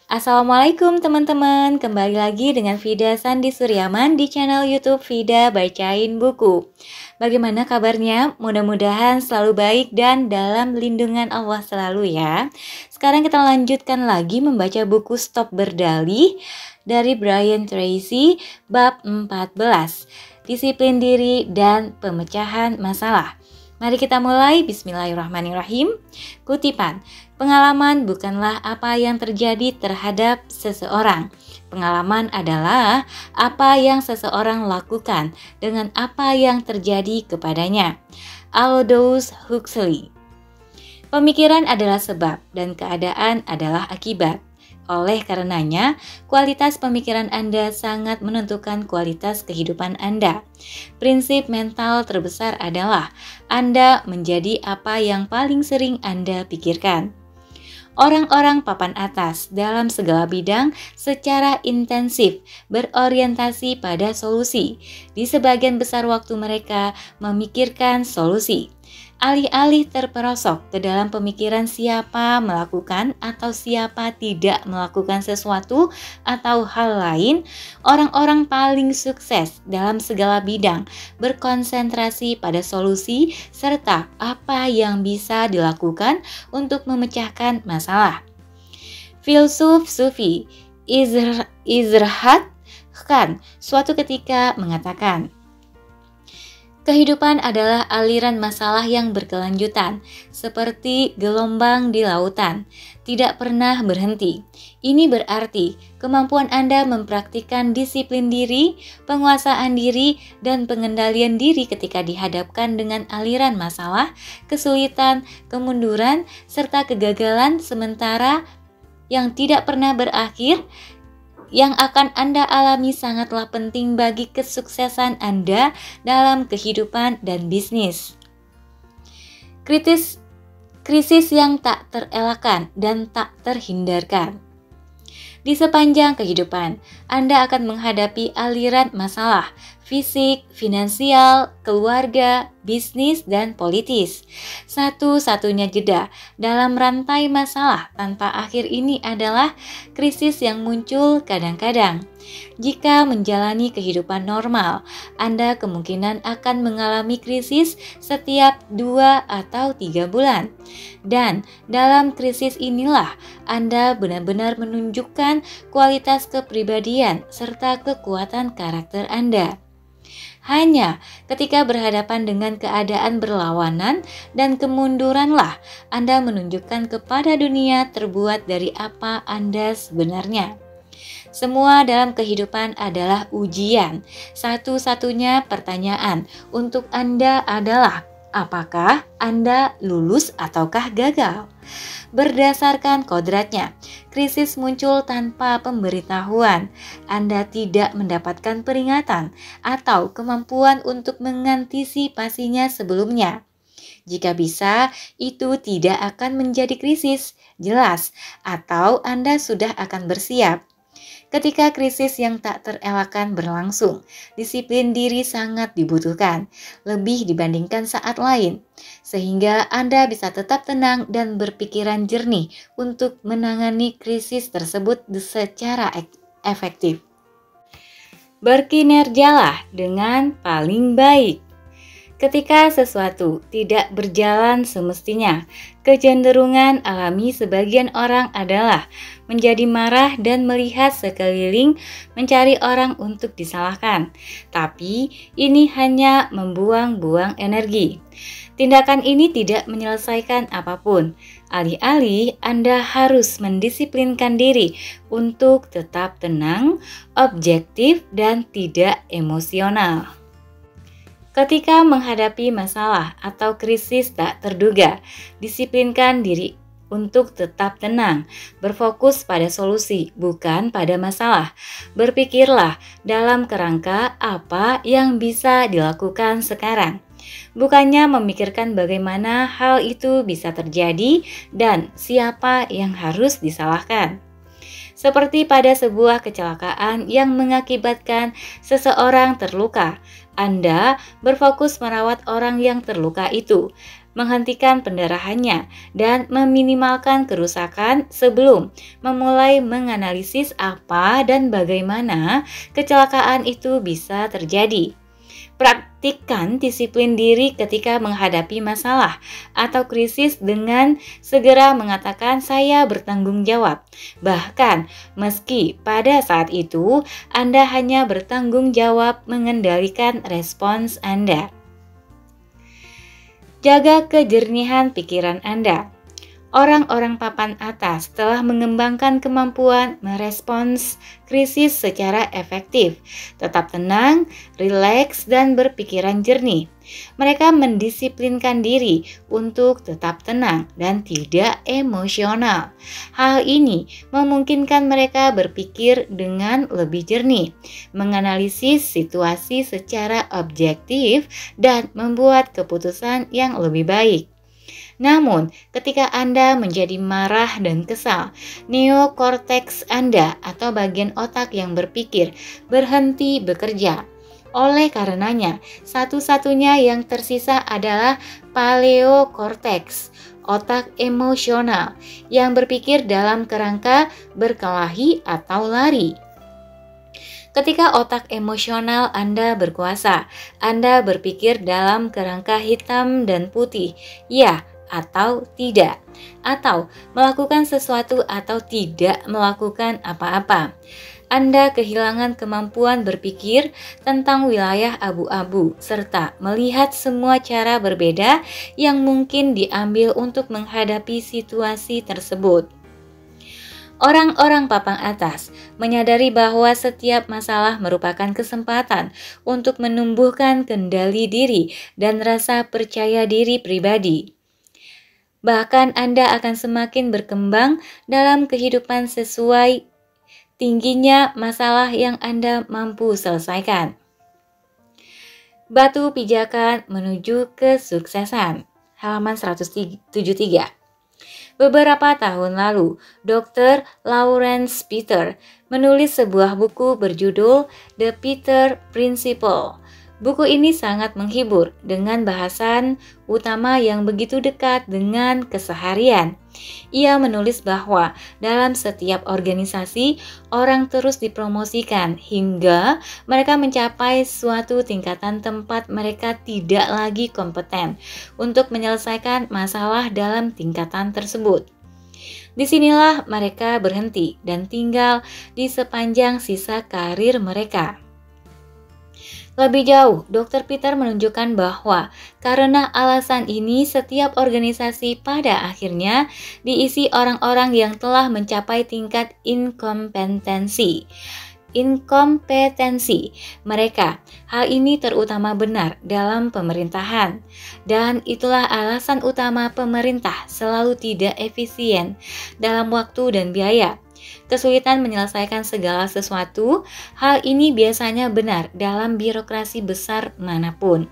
Assalamualaikum teman-teman, kembali lagi dengan Vida Sandi Suryaman di channel YouTube Vida Bacain Buku. Bagaimana kabarnya? Mudah-mudahan selalu baik dan dalam lindungan Allah selalu ya. Sekarang kita lanjutkan lagi membaca buku Stop Berdalih dari Brian Tracy bab 14, Disiplin Diri dan Pemecahan Masalah. Mari kita mulai. Bismillahirrahmanirrahim. Kutipan, pengalaman bukanlah apa yang terjadi terhadap seseorang. Pengalaman adalah apa yang seseorang lakukan dengan apa yang terjadi kepadanya. Aldous Huxley. Pemikiran adalah sebab dan keadaan adalah akibat. Oleh karenanya, kualitas pemikiran Anda sangat menentukan kualitas kehidupan Anda. Prinsip mental terbesar adalah Anda menjadi apa yang paling sering Anda pikirkan. Orang-orang papan atas dalam segala bidang secara intensif berorientasi pada solusi. Di sebagian besar waktu mereka memikirkan solusi. Alih-alih terperosok ke dalam pemikiran siapa melakukan atau siapa tidak melakukan sesuatu atau hal lain, orang-orang paling sukses dalam segala bidang berkonsentrasi pada solusi serta apa yang bisa dilakukan untuk memecahkan masalah. Filsuf Sufi Izrahad Khan suatu ketika mengatakan, kehidupan adalah aliran masalah yang berkelanjutan, seperti gelombang di lautan, tidak pernah berhenti. Ini berarti kemampuan Anda mempraktikkan disiplin diri, penguasaan diri, dan pengendalian diri ketika dihadapkan dengan aliran masalah, kesulitan, kemunduran, serta kegagalan sementara yang tidak pernah berakhir, yang akan Anda alami sangatlah penting bagi kesuksesan Anda dalam kehidupan dan bisnis. Krisis yang tak terelakkan dan tak terhindarkan. Di sepanjang kehidupan, Anda akan menghadapi aliran masalah fisik, finansial, keluarga, bisnis, dan politis. Satu-satunya jeda dalam rantai masalah tanpa akhir ini adalah krisis yang muncul kadang-kadang. Jika menjalani kehidupan normal, Anda kemungkinan akan mengalami krisis setiap 2 atau 3 bulan. Dan dalam krisis inilah Anda benar-benar menunjukkan kualitas kepribadian serta kekuatan karakter Anda. Hanya ketika berhadapan dengan keadaan berlawanan dan kemunduranlah Anda menunjukkan kepada dunia terbuat dari apa Anda sebenarnya. Semua dalam kehidupan adalah ujian. Satu-satunya pertanyaan untuk Anda adalah, apakah Anda lulus ataukah gagal? Berdasarkan kodratnya, krisis muncul tanpa pemberitahuan. Anda tidak mendapatkan peringatan atau kemampuan untuk mengantisipasinya sebelumnya. Jika bisa, itu tidak akan menjadi krisis, jelas, atau Anda sudah akan bersiap. Ketika krisis yang tak terelakkan berlangsung, disiplin diri sangat dibutuhkan, lebih dibandingkan saat lain, sehingga Anda bisa tetap tenang dan berpikiran jernih untuk menangani krisis tersebut secara efektif. Berkinerjalah dengan paling baik. Ketika sesuatu tidak berjalan semestinya, kecenderungan alami sebagian orang adalah menjadi marah dan melihat sekeliling mencari orang untuk disalahkan. Tapi ini hanya membuang-buang energi. Tindakan ini tidak menyelesaikan apapun. Alih-alih Anda harus mendisiplinkan diri untuk tetap tenang, objektif, dan tidak emosional. Ketika menghadapi masalah atau krisis tak terduga, disiplinkan diri untuk tetap tenang, berfokus pada solusi, bukan pada masalah. Berpikirlah dalam kerangka apa yang bisa dilakukan sekarang. Bukannya memikirkan bagaimana hal itu bisa terjadi dan siapa yang harus disalahkan. Seperti pada sebuah kecelakaan yang mengakibatkan seseorang terluka, Anda berfokus merawat orang yang terluka itu. menghentikan pendarahannya, dan meminimalkan kerusakan sebelum memulai menganalisis apa dan bagaimana kecelakaan itu bisa terjadi. Praktikkan disiplin diri ketika menghadapi masalah atau krisis dengan segera mengatakan saya bertanggung jawab. Bahkan meski pada saat itu Anda hanya bertanggung jawab mengendalikan respons Anda. Jaga kejernihan pikiran Anda. Orang-orang papan atas telah mengembangkan kemampuan merespons krisis secara efektif, tetap tenang, rileks, dan berpikiran jernih. Mereka mendisiplinkan diri untuk tetap tenang dan tidak emosional. Hal ini memungkinkan mereka berpikir dengan lebih jernih, menganalisis situasi secara objektif, dan membuat keputusan yang lebih baik. Namun, ketika Anda menjadi marah dan kesal, neokorteks Anda atau bagian otak yang berpikir berhenti bekerja. Oleh karenanya, satu-satunya yang tersisa adalah paleokorteks, otak emosional, yang berpikir dalam kerangka berkelahi atau lari. Ketika otak emosional Anda berkuasa, Anda berpikir dalam kerangka hitam dan putih, ya atau tidak, atau melakukan sesuatu atau tidak melakukan apa-apa. Anda kehilangan kemampuan berpikir tentang wilayah abu-abu serta melihat semua cara berbeda yang mungkin diambil untuk menghadapi situasi tersebut. Orang-orang papan atas menyadari bahwa setiap masalah merupakan kesempatan untuk menumbuhkan kendali diri dan rasa percaya diri pribadi. Bahkan Anda akan semakin berkembang dalam kehidupan sesuai tingginya masalah yang Anda mampu selesaikan. Batu pijakan menuju kesuksesan. Halaman 173. Beberapa tahun lalu, Dr. Lawrence Peter menulis sebuah buku berjudul The Peter Principle. Buku ini sangat menghibur dengan bahasan utama yang begitu dekat dengan keseharian. Ia menulis bahwa dalam setiap organisasi, orang terus dipromosikan hingga mereka mencapai suatu tingkatan tempat mereka tidak lagi kompeten untuk menyelesaikan masalah dalam tingkatan tersebut. Disinilah mereka berhenti dan tinggal di sepanjang sisa karir mereka. Lebih jauh, Dr. Peter menunjukkan bahwa karena alasan ini setiap organisasi pada akhirnya diisi orang-orang yang telah mencapai tingkat inkompetensi mereka. Hal ini terutama benar dalam pemerintahan, dan itulah alasan utama pemerintah selalu tidak efisien dalam waktu dan biaya. Kesulitan menyelesaikan segala sesuatu, hal ini biasanya benar dalam birokrasi besar manapun.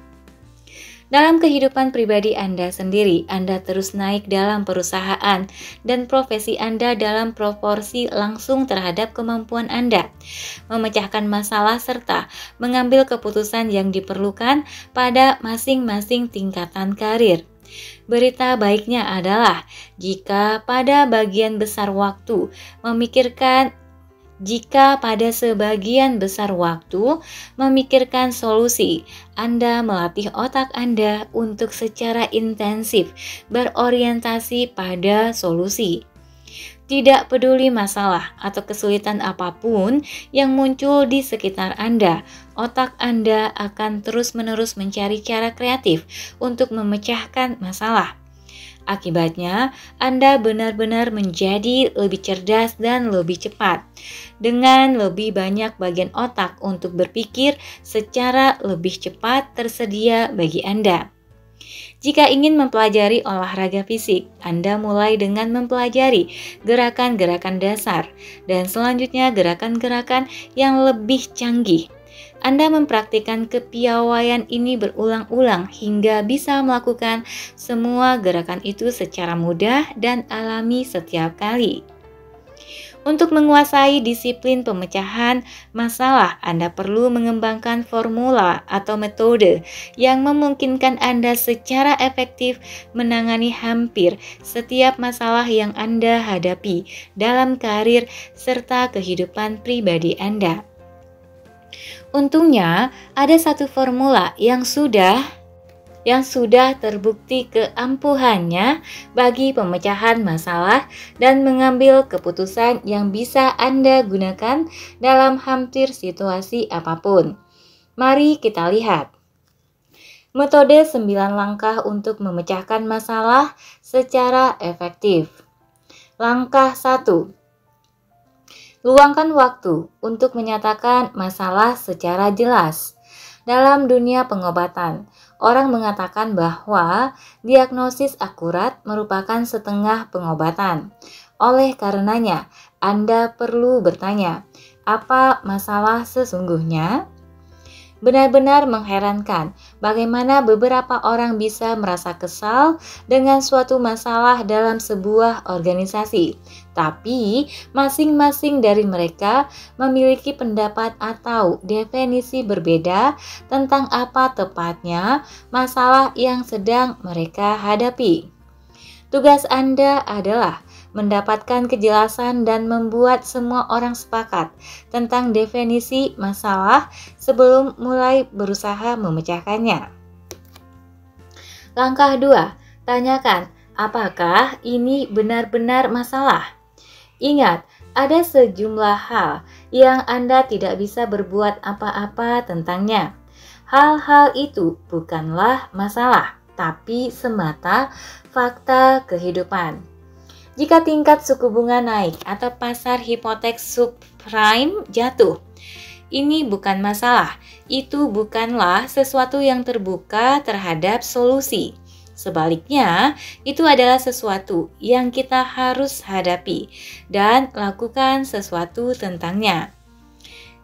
Dalam kehidupan pribadi Anda sendiri, Anda terus naik dalam perusahaan dan profesi Anda dalam proporsi langsung terhadap kemampuan Anda memecahkan masalah serta mengambil keputusan yang diperlukan pada masing-masing tingkatan karir. Berita baiknya adalah jika pada sebagian besar waktu memikirkan solusi, Anda melatih otak Anda untuk secara intensif berorientasi pada solusi. Tidak peduli masalah atau kesulitan apapun yang muncul di sekitar Anda, otak Anda akan terus-menerus mencari cara kreatif untuk memecahkan masalah. Akibatnya, Anda benar-benar menjadi lebih cerdas dan lebih cepat, dengan lebih banyak bagian otak untuk berpikir secara lebih cepat tersedia bagi Anda. Jika ingin mempelajari olahraga fisik, Anda mulai dengan mempelajari gerakan-gerakan dasar dan selanjutnya gerakan-gerakan yang lebih canggih. Anda mempraktikkan kepiawaian ini berulang-ulang hingga bisa melakukan semua gerakan itu secara mudah dan alami setiap kali. Untuk menguasai disiplin pemecahan masalah, Anda perlu mengembangkan formula atau metode yang memungkinkan Anda secara efektif menangani hampir setiap masalah yang Anda hadapi dalam karir serta kehidupan pribadi Anda. Untungnya, ada satu formula yang sudah terbukti keampuhannya bagi pemecahan masalah dan mengambil keputusan yang bisa Anda gunakan dalam hampir situasi apapun. Mari kita lihat. Metode 9 langkah untuk memecahkan masalah secara efektif. Langkah 1. Luangkan waktu untuk menyatakan masalah secara jelas. Dalam dunia pengobatan, orang mengatakan bahwa diagnosis akurat merupakan setengah pengobatan. Oleh karenanya, Anda perlu bertanya, apa masalah sesungguhnya? Benar-benar mengherankan bagaimana beberapa orang bisa merasa kesal dengan suatu masalah dalam sebuah organisasi. Tapi masing-masing dari mereka memiliki pendapat atau definisi berbeda tentang apa tepatnya masalah yang sedang mereka hadapi. Tugas Anda adalah mendapatkan kejelasan dan membuat semua orang sepakat tentang definisi masalah sebelum mulai berusaha memecahkannya. Langkah 2. Tanyakan, apakah ini benar-benar masalah? Ingat, ada sejumlah hal yang Anda tidak bisa berbuat apa-apa tentangnya. Hal-hal itu bukanlah masalah, tapi semata fakta kehidupan. Jika tingkat suku bunga naik atau pasar hipotek subprime jatuh, ini bukan masalah. Itu bukanlah sesuatu yang terbuka terhadap solusi. Sebaliknya, itu adalah sesuatu yang kita harus hadapi dan lakukan sesuatu tentangnya.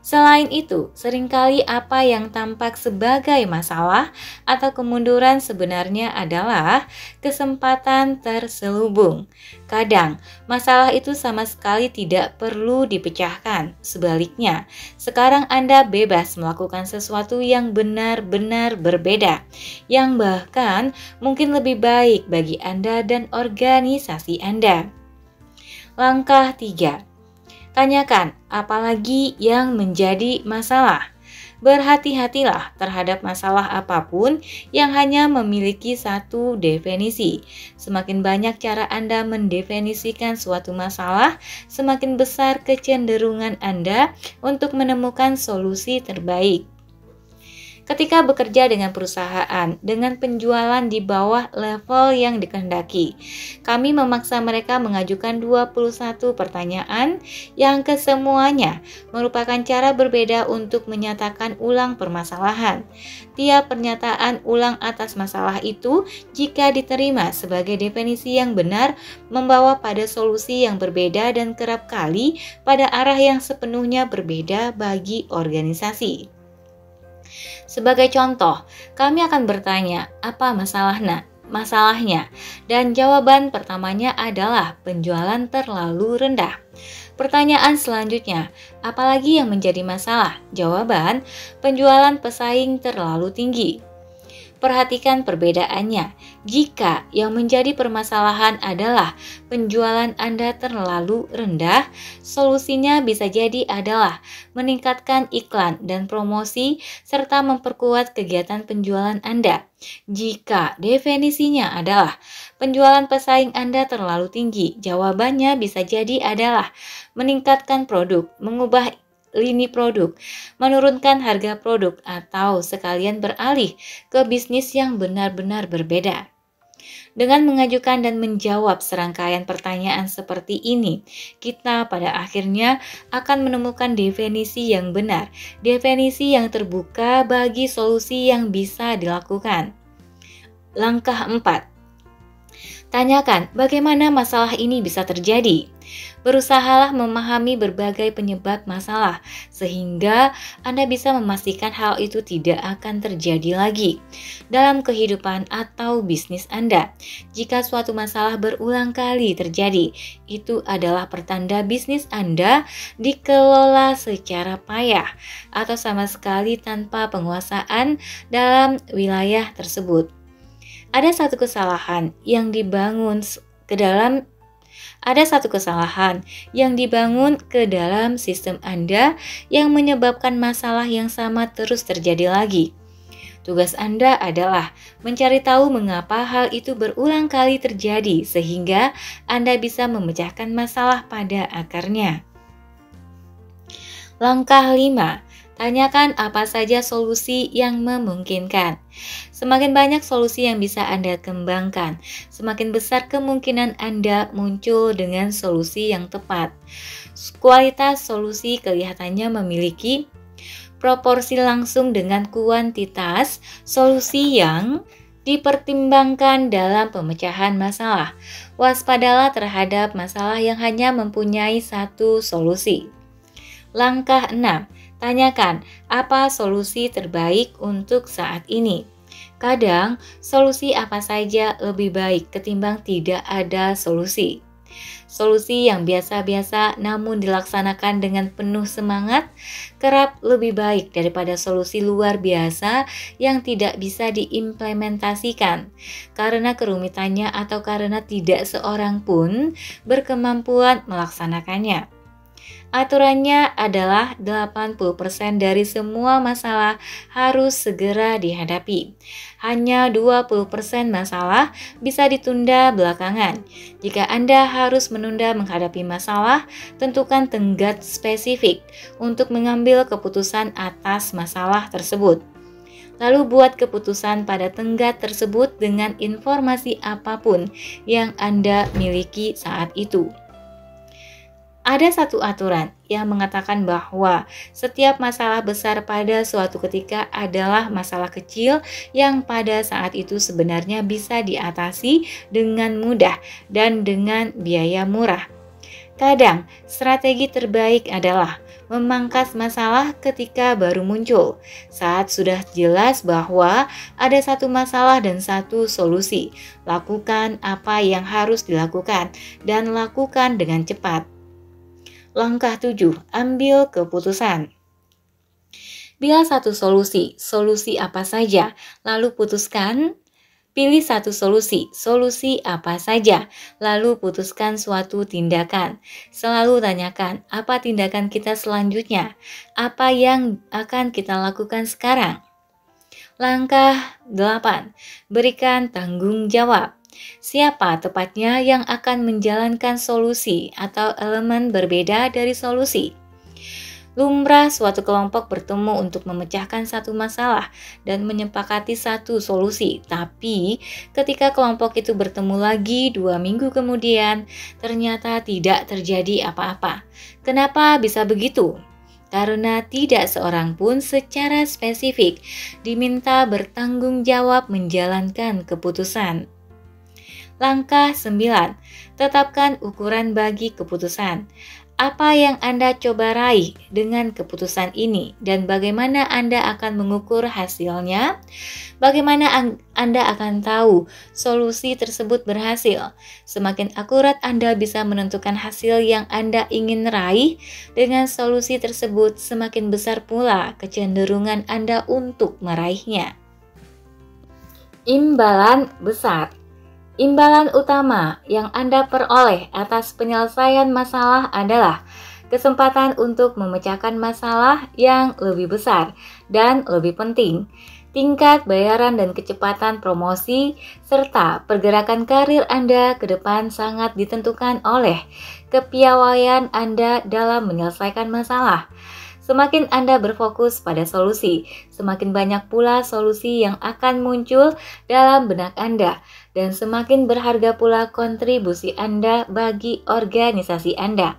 Selain itu, seringkali apa yang tampak sebagai masalah atau kemunduran sebenarnya adalah kesempatan terselubung. Kadang, masalah itu sama sekali tidak perlu dipecahkan. Sebaliknya, sekarang Anda bebas melakukan sesuatu yang benar-benar berbeda, yang bahkan mungkin lebih baik bagi Anda dan organisasi Anda. Langkah 3. Tanyakan, apalagi yang menjadi masalah. Berhati-hatilah terhadap masalah apapun yang hanya memiliki satu definisi. Semakin banyak cara Anda mendefinisikan suatu masalah, semakin besar kecenderungan Anda untuk menemukan solusi terbaik. Ketika bekerja dengan perusahaan dengan penjualan di bawah level yang dikehendaki, kami memaksa mereka mengajukan 21 pertanyaan yang kesemuanya merupakan cara berbeda untuk menyatakan ulang permasalahan. Tiap pernyataan ulang atas masalah itu, jika diterima sebagai definisi yang benar, membawa pada solusi yang berbeda dan kerap kali pada arah yang sepenuhnya berbeda bagi organisasi. Sebagai contoh, kami akan bertanya, apa masalahnya? Dan jawaban pertamanya adalah penjualan terlalu rendah. Pertanyaan selanjutnya, apalagi yang menjadi masalah? Jawaban, penjualan pesaing terlalu tinggi. Perhatikan perbedaannya. Jika yang menjadi permasalahan adalah penjualan Anda terlalu rendah, solusinya bisa jadi adalah meningkatkan iklan dan promosi serta memperkuat kegiatan penjualan Anda. Jika definisinya adalah penjualan pesaing Anda terlalu tinggi, jawabannya bisa jadi adalah meningkatkan produk, mengubah lini produk, menurunkan harga produk, atau sekalian beralih ke bisnis yang benar-benar berbeda. Dengan mengajukan dan menjawab serangkaian pertanyaan seperti ini, kita pada akhirnya akan menemukan definisi yang benar, definisi yang terbuka bagi solusi yang bisa dilakukan. Langkah 4. Tanyakan bagaimana masalah ini bisa terjadi. Berusahalah memahami berbagai penyebab masalah, sehingga Anda bisa memastikan hal itu tidak akan terjadi lagi dalam kehidupan atau bisnis Anda. Jika suatu masalah berulang kali terjadi, itu adalah pertanda bisnis Anda dikelola secara payah atau sama sekali tanpa penguasaan dalam wilayah tersebut. Ada satu kesalahan yang dibangun ke dalam sistem Anda yang menyebabkan masalah yang sama terus terjadi lagi. Tugas Anda adalah mencari tahu mengapa hal itu berulang kali terjadi sehingga Anda bisa memecahkan masalah pada akarnya. Langkah 5. Tanyakan apa saja solusi yang memungkinkan. Semakin banyak solusi yang bisa Anda kembangkan, semakin besar kemungkinan Anda muncul dengan solusi yang tepat. Kualitas solusi kelihatannya memiliki proporsi langsung dengan kuantitas solusi yang dipertimbangkan dalam pemecahan masalah. Waspadalah terhadap masalah yang hanya mempunyai satu solusi. Langkah 6. Tanyakan apa solusi terbaik untuk saat ini. Kadang, solusi apa saja lebih baik ketimbang tidak ada solusi. Solusi yang biasa-biasa namun dilaksanakan dengan penuh semangat kerap lebih baik daripada solusi luar biasa yang tidak bisa diimplementasikan karena kerumitannya atau karena tidak seorang pun berkemampuan melaksanakannya. Aturannya adalah 80% dari semua masalah harus segera dihadapi. Hanya 20% masalah bisa ditunda belakangan. Jika Anda harus menunda menghadapi masalah, tentukan tenggat spesifik untuk mengambil keputusan atas masalah tersebut. Lalu buat keputusan pada tenggat tersebut dengan informasi apapun yang Anda miliki saat itu. Ada satu aturan yang mengatakan bahwa setiap masalah besar pada suatu ketika adalah masalah kecil yang pada saat itu sebenarnya bisa diatasi dengan mudah dan dengan biaya murah. Kadang, strategi terbaik adalah memangkas masalah ketika baru muncul, saat sudah jelas bahwa ada satu masalah dan satu solusi. Lakukan apa yang harus dilakukan dan lakukan dengan cepat. Langkah 7. Ambil keputusan. Bila satu solusi apa saja, lalu putuskan. Pilih satu solusi apa saja, lalu putuskan suatu tindakan. Selalu tanyakan, apa tindakan kita selanjutnya? Apa yang akan kita lakukan sekarang? Langkah 8. Berikan tanggung jawab. Siapa tepatnya yang akan menjalankan solusi atau elemen berbeda dari solusi? Lumrah suatu kelompok bertemu untuk memecahkan satu masalah dan menyepakati satu solusi. Tapi ketika kelompok itu bertemu lagi 2 minggu kemudian, ternyata tidak terjadi apa-apa. Kenapa bisa begitu? Karena tidak seorang pun secara spesifik diminta bertanggung jawab menjalankan keputusan. Langkah 9. Tetapkan ukuran bagi keputusan. Apa yang Anda coba raih dengan keputusan ini dan bagaimana Anda akan mengukur hasilnya? Bagaimana Anda akan tahu solusi tersebut berhasil? Semakin akurat Anda bisa menentukan hasil yang Anda ingin raih dengan solusi tersebut, semakin besar pula kecenderungan Anda untuk meraihnya. Imbalan besar. Imbalan utama yang Anda peroleh atas penyelesaian masalah adalah kesempatan untuk memecahkan masalah yang lebih besar dan lebih penting. Tingkat bayaran dan kecepatan promosi serta pergerakan karir Anda ke depan sangat ditentukan oleh kepiawaian Anda dalam menyelesaikan masalah. Semakin Anda berfokus pada solusi, semakin banyak pula solusi yang akan muncul dalam benak Anda, dan semakin berharga pula kontribusi Anda bagi organisasi Anda.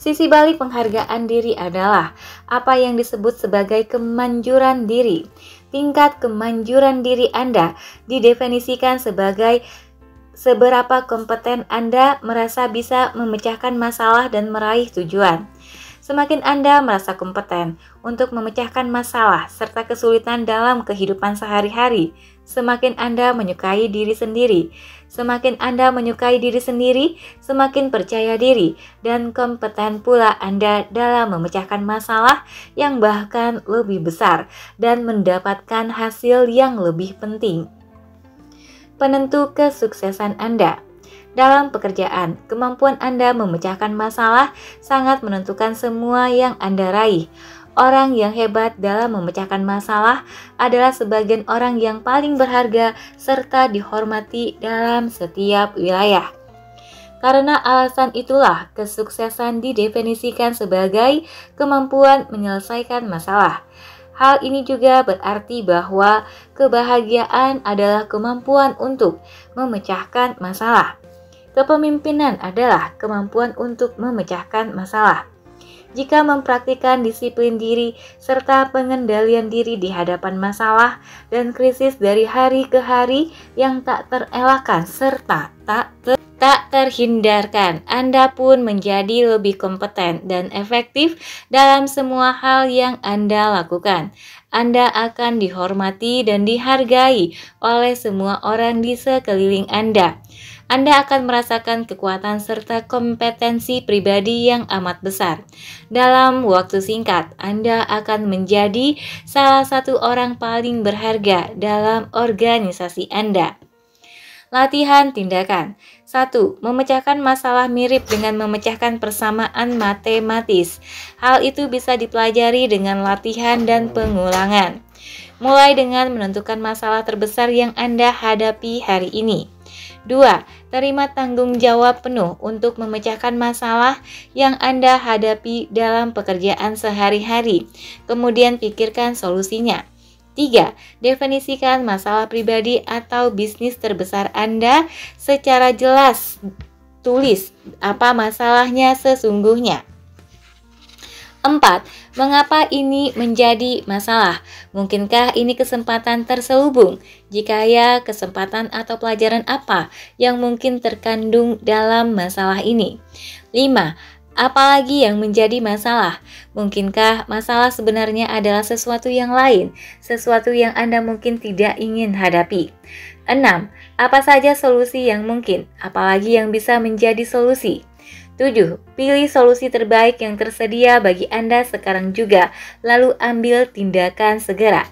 Sisi balik penghargaan diri adalah apa yang disebut sebagai kemanjuran diri. Tingkat kemanjuran diri Anda didefinisikan sebagai seberapa kompeten Anda merasa bisa memecahkan masalah dan meraih tujuan. Semakin Anda merasa kompeten untuk memecahkan masalah serta kesulitan dalam kehidupan sehari-hari, semakin Anda menyukai diri sendiri. Semakin Anda menyukai diri sendiri, semakin percaya diri dan kompeten pula Anda dalam memecahkan masalah yang bahkan lebih besar dan mendapatkan hasil yang lebih penting. Penentu kesuksesan Anda. Dalam pekerjaan, kemampuan Anda memecahkan masalah sangat menentukan semua yang Anda raih. Orang yang hebat dalam memecahkan masalah adalah sebagian orang yang paling berharga serta dihormati dalam setiap wilayah. Karena alasan itulah, kesuksesan didefinisikan sebagai kemampuan menyelesaikan masalah. Hal ini juga berarti bahwa kebahagiaan adalah kemampuan untuk memecahkan masalah. Kepemimpinan adalah kemampuan untuk memecahkan masalah. Jika mempraktikkan disiplin diri serta pengendalian diri di hadapan masalah dan krisis dari hari ke hari yang tak terelakkan serta tak terhindarkan, Anda pun menjadi lebih kompeten dan efektif dalam semua hal yang Anda lakukan. Anda akan dihormati dan dihargai oleh semua orang di sekeliling Anda. Anda akan merasakan kekuatan serta kompetensi pribadi yang amat besar. Dalam waktu singkat, Anda akan menjadi salah satu orang paling berharga dalam organisasi Anda. Latihan tindakan. 1. Memecahkan masalah mirip dengan memecahkan persamaan matematis. Hal itu bisa dipelajari dengan latihan dan pengulangan. Mulai dengan menentukan masalah terbesar yang Anda hadapi hari ini. 2. Terima tanggung jawab penuh untuk memecahkan masalah yang Anda hadapi dalam pekerjaan sehari-hari. Kemudian pikirkan solusinya. 3. Definisikan masalah pribadi atau bisnis terbesar Anda secara jelas. Tulis apa masalahnya sesungguhnya. 4. Mengapa ini menjadi masalah? Mungkinkah ini kesempatan terselubung? Jika ya, kesempatan atau pelajaran apa yang mungkin terkandung dalam masalah ini? 5. Apalagi yang menjadi masalah? Mungkinkah masalah sebenarnya adalah sesuatu yang lain, sesuatu yang Anda mungkin tidak ingin hadapi? 6. Apa saja solusi yang mungkin, apalagi yang bisa menjadi solusi? 7. Pilih solusi terbaik yang tersedia bagi Anda sekarang juga, lalu ambil tindakan segera.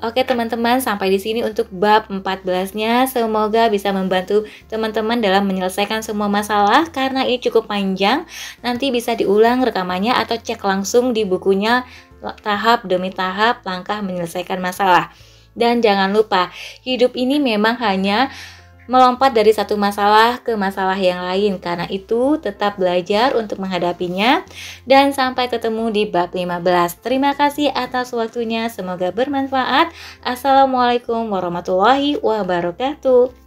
Oke teman-teman, sampai di sini untuk bab 14-nya. Semoga bisa membantu teman-teman dalam menyelesaikan semua masalah. Karena ini cukup panjang, nanti bisa diulang rekamannya atau cek langsung di bukunya tahap demi tahap langkah menyelesaikan masalah. Dan jangan lupa, hidup ini memang hanya melompat dari satu masalah ke masalah yang lain. Karena itu tetap belajar untuk menghadapinya. Dan sampai ketemu di bab 15. Terima kasih atas waktunya, semoga bermanfaat. Assalamualaikum warahmatullahi wabarakatuh.